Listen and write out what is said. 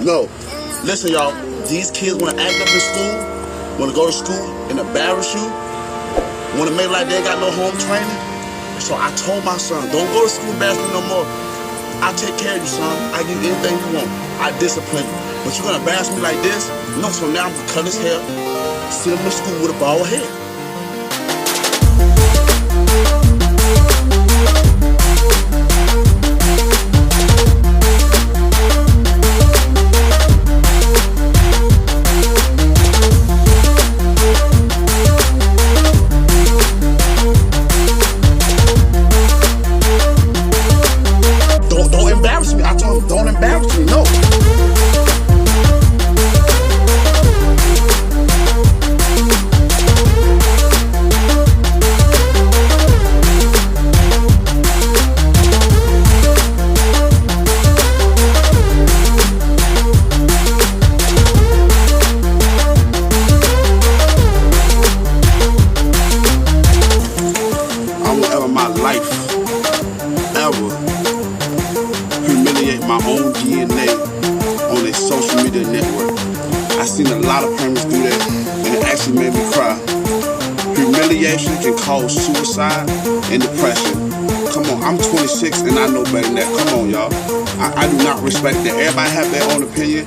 No. Listen, y'all. These kids want to act up in school, want to go to school and embarrass you, want to make like they got no home training. So I told my son, don't go to school embarrass me no more. I take care of you, son. I give you anything you want. I discipline you. But you're going to embarrass me like this? No, so now I'm going to cut his hair, send him to school with a bald head. Don't embarrass me. I told him, don't embarrass me. No. I won't ever in my life ever humiliate my own DNA on a social media network. I seen a lot of parents do that, and it actually made me cry. Humiliation can cause suicide and depression. Come on, I'm 26 and I know better than that. Come on, y'all. I do not respect that. Everybody have their own opinion.